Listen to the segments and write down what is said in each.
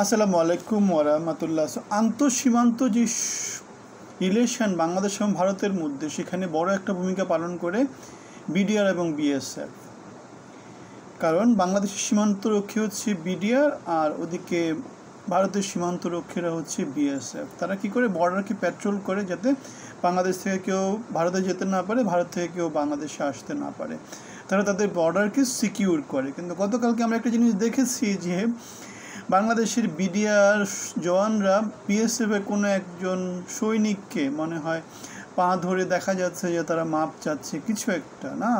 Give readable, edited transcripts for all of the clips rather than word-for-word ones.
আসসালামু আলাইকুম ওরহমতুল্লাহ। আন্তঃসীমান্ত যে রিলেশন বাংলাদেশ এবং ভারতের মধ্যে, সেখানে বড় একটা ভূমিকা পালন করে বিডিআর এবং বিএসএফ। কারণ বাংলাদেশের সীমান্তরক্ষী হচ্ছে বিডিআর, আর ওদিকে ভারতের সীমান্তরক্ষীরা হচ্ছে বিএসএফ। তারা কি করে বর্ডারকে প্যাট্রোল করে, যাতে বাংলাদেশ থেকে কেউ ভারতে যেতে না পারে, ভারত থেকে কেউ বাংলাদেশে আসতে না পারে। তারা তাদের বর্ডারকে সিকিউর করে। কিন্তু গতকালকে আমরা একটা জিনিস দেখেছি যে বাংলাদেশের বিডিআর জওয়ানরা বিএসএফের কোনো একজন সৈনিককে মনে হয় পা ধরে দেখা যাচ্ছে যে তারা মাপ চাচ্ছে কিছু একটা, না?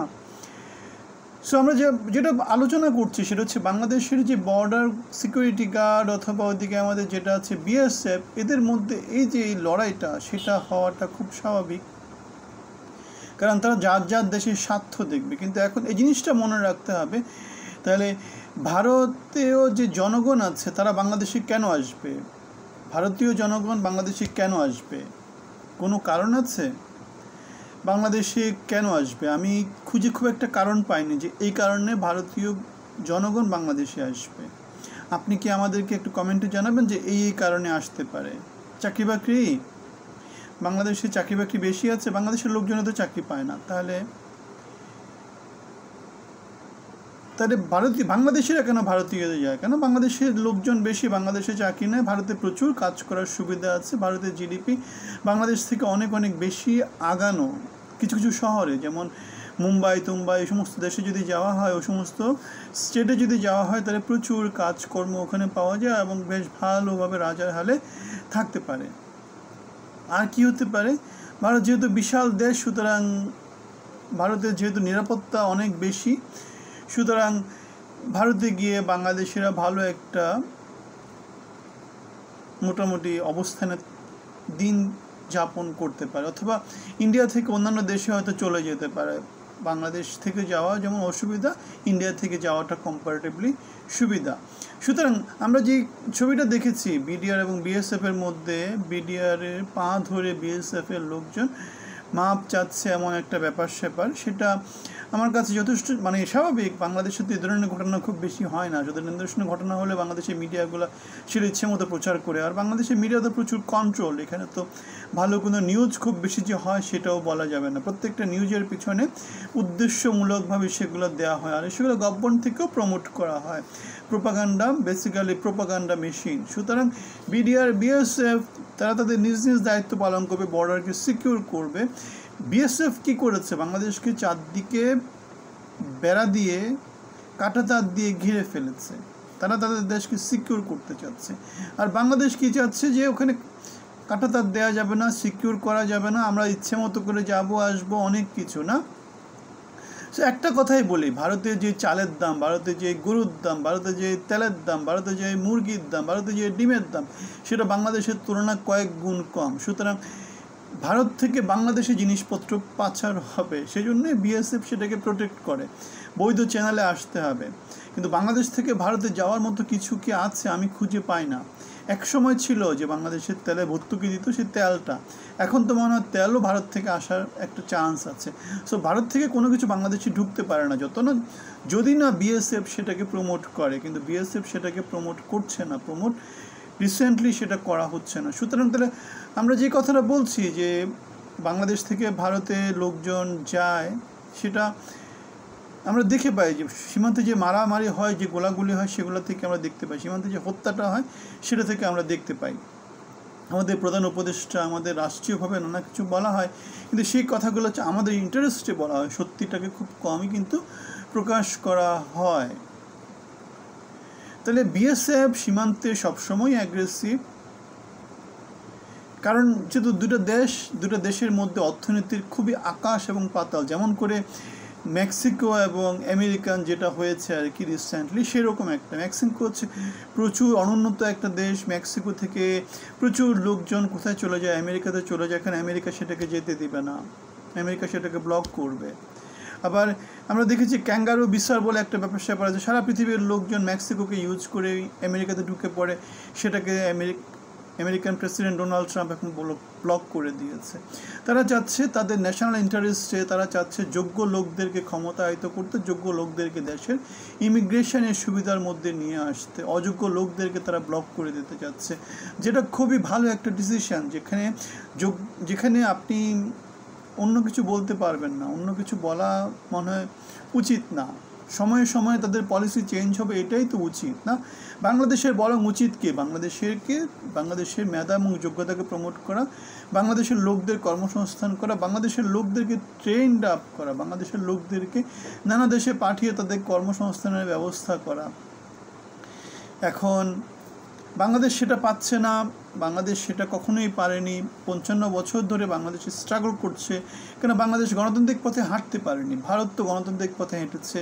সো আমরা যেটা আলোচনা করছি সেটা হচ্ছে বাংলাদেশের যে বর্ডার সিকিউরিটি গার্ড অথবা ওইদিকে আমাদের যেটা আছে বিএসএফ, এদের মধ্যে এই যে এই লড়াইটা, সেটা হওয়াটা খুব স্বাভাবিক। কারণ তারা যার যার দেশের স্বার্থ দেখবে। কিন্তু এখন এই জিনিসটা মনে রাখতে হবে, তাহলে ভারতীয় যে জনগণ আছে তারা বাংলাদেশে কেন আসবে? ভারতীয় জনগণ বাংলাদেশে কেন আসবে? কোনো কারণ আছে? বাংলাদেশে কেন আসবে? আমি খুঁজে খুব একটা কারণ পাইনি যে এই কারণে ভারতীয় জনগণ বাংলাদেশে আসবে। আপনি কি আমাদেরকে একটু কমেন্টে জানাবেন যে এই কারণে আসতে পারে? চাকরি বাকরি, বাংলাদেশে চাকরি বাকরি বেশি আছে, বাংলাদেশের লোকজন তো চাকরি পায় না। তাহলে বাংলাদেশিরা কেন ভারতীয়দের যায়? কেন বাংলাদেশের লোকজন বেশি, বাংলাদেশে চাকরি নেয়, ভারতে প্রচুর কাজ করার সুবিধা আছে, ভারতের জিডিপি বাংলাদেশ থেকে অনেক অনেক বেশি আগানো। কিছু কিছু শহরে, যেমন মুম্বাই তুম্বাই, এই সমস্ত দেশে যদি যাওয়া হয়, ওই সমস্ত স্টেটে যদি যাওয়া হয়, তাহলে প্রচুর কাজকর্ম ওখানে পাওয়া যায় এবং বেশ ভালোভাবে রাজার হালে থাকতে পারে। আর কি হতে পারে? ভারত যেহেতু বিশাল দেশ, সুতরাং ভারতের যেহেতু নিরাপত্তা অনেক বেশি, সুতরাং ভারতে গিয়ে বাংলাদেশিরা ভালো একটা মোটামুটি অবস্থানে দিন যাপন করতে পারে, অথবা ইন্ডিয়া থেকে অন্যান্য দেশে হয়তো চলে যেতে পারে। বাংলাদেশ থেকে যাওয়া যেমন অসুবিধা, ইন্ডিয়া থেকে যাওয়াটা কম্পারেটিভলি সুবিধা। সুতরাং আমরা যে ছবিটা দেখেছি বিডিআর এবং বিএসএফের মধ্যে, বিডিআরের পা ধরে বিএসএফের লোকজন মাপ চাচ্ছে এমন একটা ব্যাপার স্যাপার, সেটা আমার কাছে যথেষ্ট স্বাভাবিক। বাংলাদেশে তো এই ধরনের ঘটনা খুব বেশি হয় না। যদি নিদর্শনের ঘটনা হলে বাংলাদেশের মিডিয়াগুলো সেটা ইচ্ছে মতো প্রচার করে। আর বাংলাদেশের মিডিয়া তো প্রচুর কন্ট্রোল, এখানে তো ভালো কোনো নিউজ খুব বেশি যে হয় সেটাও বলা যাবে না। প্রত্যেকটা নিউজের পিছনে উদ্দেশ্যমূলকভাবে সেগুলো দেওয়া হয়, আর সেগুলো গভর্নমেন্ট থেকেও প্রমোট করা হয়। Propaganda, basically propaganda machine. সুতরাং বিডিআর বিএসএফ তারা তাদের নিজ নিজ দায়িত্ব পালন করবে, বর্ডারকে সিকিউর করবে। বিএসএফ কি করেছে? বাংলাদেশকে চারদিকে বেড়া দিয়ে, কাঁটাতার দিয়ে ঘিরে ফেলেছে। তারা তাদের দেশকে সিকিউর করতে চাচ্ছে। আর বাংলাদেশ কি চাচ্ছে? যে ওখানে কাঁটাতার দেওয়া যাবে না, সিকিউর করা যাবে না, আমরা ইচ্ছে মতো করে যাবো আসবো, অনেক কিছু, না? সো একটা কথাই বলি, ভারতের যে চালের দাম, ভারতের যে গরুর দাম, ভারতের যে তেলের দাম, ভারতের যে মুরগির দাম, ভারতের যে ডিমের দাম, সেটা বাংলাদেশের তুলনায় কয়েক গুণ কম। সুতরাং ভারত থেকে বাংলাদেশে জিনিসপত্র পাচার হবে, সেই জন্যে বিএসএফ সেটাকে প্রোটেক্ট করে। বৈধ চ্যানেলে আসতে হবে। কিন্তু বাংলাদেশ থেকে ভারতে যাওয়ার মতো কিছু কি আছে? আমি খুঁজে পাই না। এক সময় ছিল যে বাংলাদেশের তেলে ভর্তুকি দিত, সেই তেলটা এখন তো মনে হয় তেলও ভারত থেকে আসার একটা চান্স আছে। সো ভারত থেকে কোনো কিছু বাংলাদেশে ঢুকতে পারে না, যদি না বিএসএফ সেটাকে প্রমোট করে। কিন্তু বিএসএফ সেটাকে প্রমোট করছে না, রিসেন্টলি সেটা করা হচ্ছে না। সুতরাং তাহলে আমরা যে কথাটা বলছি যে বাংলাদেশ থেকে ভারতে লোকজন যায়, সেটা আমরা দেখে পাই যে সীমান্তে যে মারামারি হয়, যে গোলাগুলি হয়, সেগুলো থেকে আমরা দেখতে পাই। সীমান্তে যে হত্যাটা হয়, সেটা থেকে আমরা দেখতে পাই। আমাদের প্রধান উপদেষ্টা, আমাদের রাষ্ট্রীয়ভাবে নানা কিছু বলা হয়, কিন্তু সেই কথাগুলো হচ্ছে আমাদের ইন্টারেস্টে বলা হয়, সত্যিটাকে খুব কমই কিন্তু প্রকাশ করা হয়। তাহলে বিএসএফ সীমান্তে সবসময় অ্যাগ্রেসিভ, কারণ যেহেতু দুটো দেশের মধ্যে অর্থনীতির খুবই আকাশ এবং পাতাল। যেমন করে মেক্সিকো এবং আমেরিকান যেটা হয়েছে আর কি রিসেন্টলি, সেরকম একটা। মেক্সিকো হচ্ছে প্রচুর অনুন্নত একটা দেশ, মেক্সিকো থেকে প্রচুর লোকজন কোথায় চলে যায়? আমেরিকাতে চলে যায়। এখানে আমেরিকা সেটাকে যেতে দিবে না, আমেরিকা সেটাকে ব্লক করবে। আবার আমরা দেখেছি ক্যাঙ্গারু ভিসা বলে একটা ব্যাপার স্যাপার আছে। সারা পৃথিবীর লোকজন মেক্সিকোকে ইউজ করে আমেরিকাতে ঢুকে পড়ে, সেটাকে আমেরিকান প্রেসিডেন্ট ডোনাল্ড ট্রাম্প এখন ব্লক করে দিয়েছে। তারা চাচ্ছে তাদের ন্যাশনাল ইন্টারেস্টে, তারা চাচ্ছে যোগ্য লোকদেরকে ক্ষমতায়িত করতে, যোগ্য লোকদেরকে দেশের ইমিগ্রেশনের সুবিধার মধ্যে নিয়ে আসতে, অযোগ্য লোকদেরকে তারা ব্লক করে দিতে চাচ্ছে, যেটা খুবই ভালো একটা ডিসিশন, যেখানে আপনি অন্য কিছু বলতে পারবেন না, অন্য কিছু বলা মনে হয় উচিত না। সময়ে সময়ে তাদের পলিসি চেঞ্জ হবে, এটাই তো উচিত না? বাংলাদেশের বরং উচিত কি, বাংলাদেশের মেধা এবং যোগ্যতাকে প্রমোট করা, বাংলাদেশের লোকদের কর্মসংস্থান করা, বাংলাদেশের লোকদেরকে ট্রেন্ড আপ করা, বাংলাদেশের লোকদেরকে নানা দেশে পাঠিয়ে তাদের কর্মসংস্থানের ব্যবস্থা করা। এখন বাংলাদেশ সেটা পাচ্ছে না, বাংলাদেশ সেটা কখনোই পারেনি। 55 বছর ধরে বাংলাদেশ স্ট্রাগল করছে, কেন বাংলাদেশ গণতান্ত্রিক পথে হাঁটতে পারেনি। ভারত তো গণতান্ত্রিক পথে হেঁটেছে।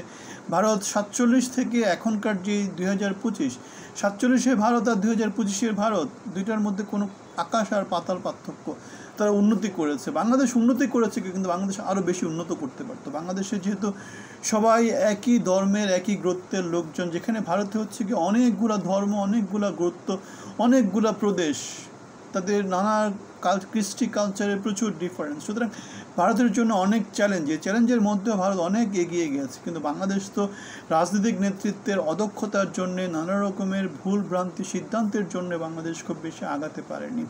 ভারত 47 থেকে এখনকার যে 2025, 47-এর ভারত আর 2025-এর ভারত, দুইটার মধ্যে কোনো আকাশ আর পাতাল পার্থক্য। তারা উন্নতি করেছে, বাংলাদেশ উন্নতি করেছে, কিন্তু বাংলাদেশ আরও বেশি উন্নত করতে পারতো। বাংলাদেশে যেহেতু সবাই একই ধর্মের, একই গোত্রের লোকজন, যেখানে ভারতে হচ্ছে কি অনেকগুলা ধর্ম, অনেকগুলা গোত্র, অনেকগুলা প্রদেশ, তাদের নানা কৃষ্টি কালচারের প্রচুর ডিফারেন্স। সুতরাং ভারতের জন্য অনেক চ্যালেঞ্জ, এই চ্যালেঞ্জের মধ্যেও ভারত অনেক এগিয়ে গেছে। কিন্তু বাংলাদেশ তো রাজনৈতিক নেতৃত্বের অদক্ষতার জন্যে, নানা রকমের ভুল ভ্রান্তি সিদ্ধান্তের জন্য বাংলাদেশ খুব বেশি আগাতে পারেনি।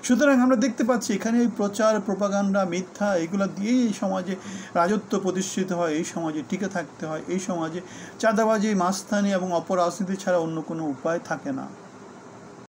সুতরাং আমরা দেখতে পাচ্ছি এখানে এই প্রচার, প্রোপাগান্ডা, মিথ্যা, এগুলো দিয়েই এই সমাজে রাজত্ব প্রতিষ্ঠিত হয়, এই সমাজে টিকে থাকতে হয়, এই সমাজে চাঁদাবাজি, মাস্তানি এবং অপরাজনীতি ছাড়া অন্য কোনো উপায় থাকে না।